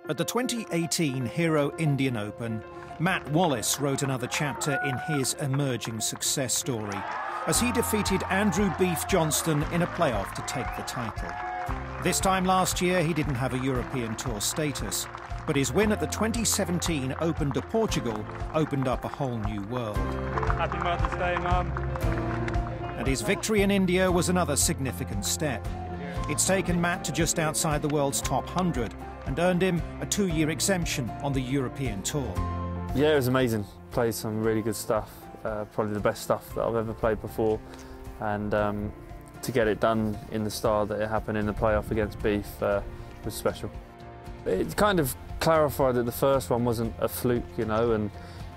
At the 2018 Hero Indian Open, Matt Wallace wrote another chapter in his emerging success story as he defeated Andrew "Beef" Johnston in a playoff to take the title. This time last year, he didn't have a European Tour status, but his win at the 2017 Open de Portugal opened up a whole new world. Happy Mother's Day, Mum. And his victory in India was another significant step. It's taken Matt to just outside the world's top 100 and earned him a 2-year exemption on the European Tour. Yeah, it was amazing. Played some really good stuff, probably the best stuff that I've ever played before. And to get it done in the style that it happened in the playoff against Beef was special. It kind of clarified that the first one wasn't a fluke, you know, and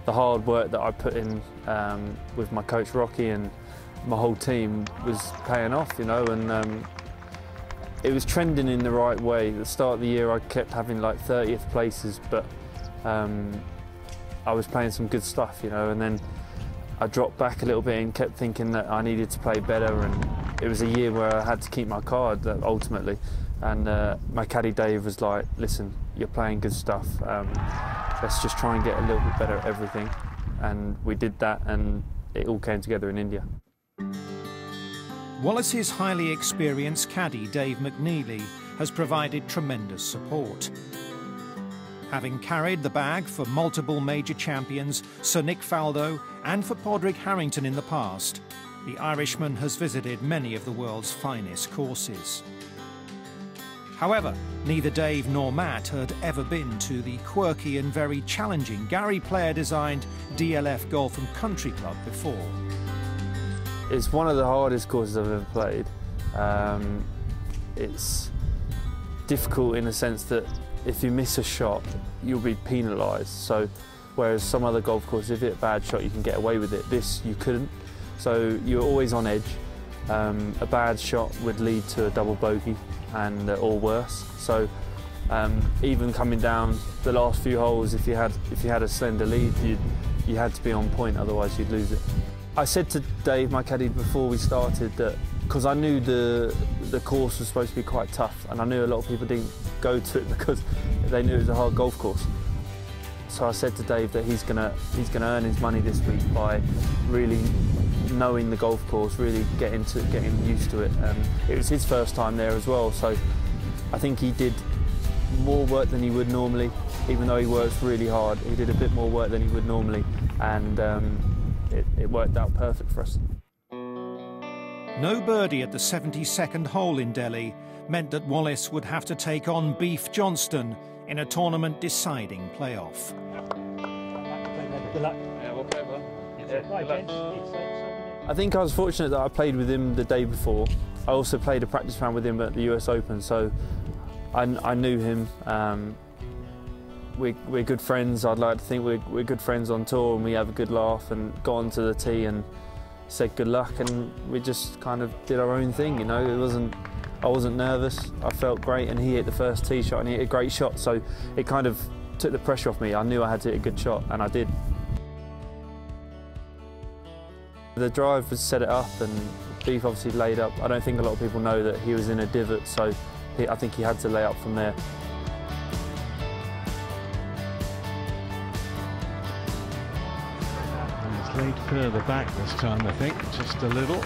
the hard work that I put in with my coach Rocky and my whole team was paying off, you know, and it was trending in the right way. At the start of the year I kept having like 30th places, but I was playing some good stuff, you know, and then I dropped back a little bit and kept thinking that I needed to play better, and it was a year where I had to keep my card ultimately, and my caddy Dave was like, listen, you're playing good stuff, let's just try and get a little bit better at everything, and we did that and it all came together in India. Wallace's highly experienced caddy Dave McNeely has provided tremendous support. Having carried the bag for multiple major champions, Sir Nick Faldo, and for Padraig Harrington in the past, the Irishman has visited many of the world's finest courses. However, neither Dave nor Matt had ever been to the quirky and very challenging Gary Player-designed DLF Golf and Country Club before. It's one of the hardest courses I've ever played. It's difficult in the sense that if you miss a shot, you'll be penalised. So, whereas some other golf courses, if you hit a bad shot, you can get away with it. This, you couldn't. So you're always on edge. A bad shot would lead to a double bogey and or worse. So even coming down the last few holes, if you had a slender lead, you had to be on point, otherwise you'd lose it. I said to Dave, my caddy, before we started that, because I knew the course was supposed to be quite tough, and I knew a lot of people didn't go to it because they knew it was a hard golf course. So I said to Dave that he's gonna earn his money this week by really knowing the golf course, really getting used to it. And it was his first time there as well, so I think he did more work than he would normally. Even though he works really hard, he did a bit more work than he would normally, and it worked out perfect for us. No birdie at the 72nd hole in Delhi meant that Wallace would have to take on Beef Johnston in a tournament-deciding playoff. Good luck. Yeah, we'll play well. I think I was fortunate that I played with him the day before. I also played a practice round with him at the US Open, so I knew him. We're good friends. I'd like to think we're good friends on tour, and we have a good laugh, and got onto the tee and said good luck, and we just kind of did our own thing, you know. I wasn't nervous. I felt great, and he hit the first tee shot and he hit a great shot, so it kind of took the pressure off me. I knew I had to hit a good shot, and I did. The drive was set it up, and Beef obviously laid up. I don't think a lot of people know that he was in a divot, so I think he had to lay up from there. Laid further back this time, I think, just a little.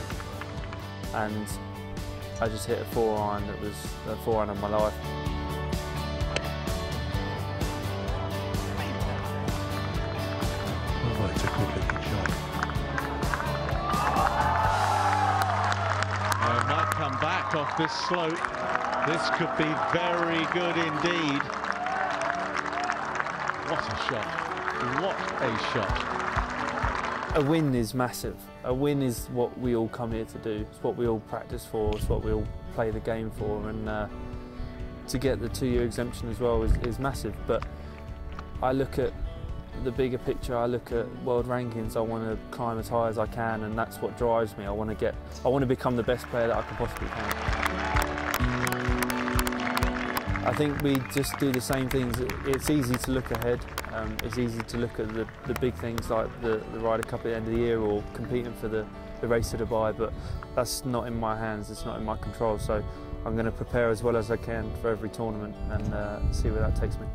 And I just hit a 4-iron that was the 4-iron of my life. Oh, it's a good-looking shot. It might come back off this slope. This could be very good indeed. What a shot. What a shot. A win is massive. A win is what we all come here to do. It's what we all practice for. It's what we all play the game for. And to get the 2-year exemption as well is massive. But I look at the bigger picture. I look at world rankings. I want to climb as high as I can, and that's what drives me. I want to become the best player that I can possibly can. I think we just do the same things. It's easy to look ahead. It's easy to look at the big things like the Ryder Cup at the end of the year or competing for the race to Dubai, but that's not in my hands, it's not in my control. So I'm going to prepare as well as I can for every tournament and see where that takes me.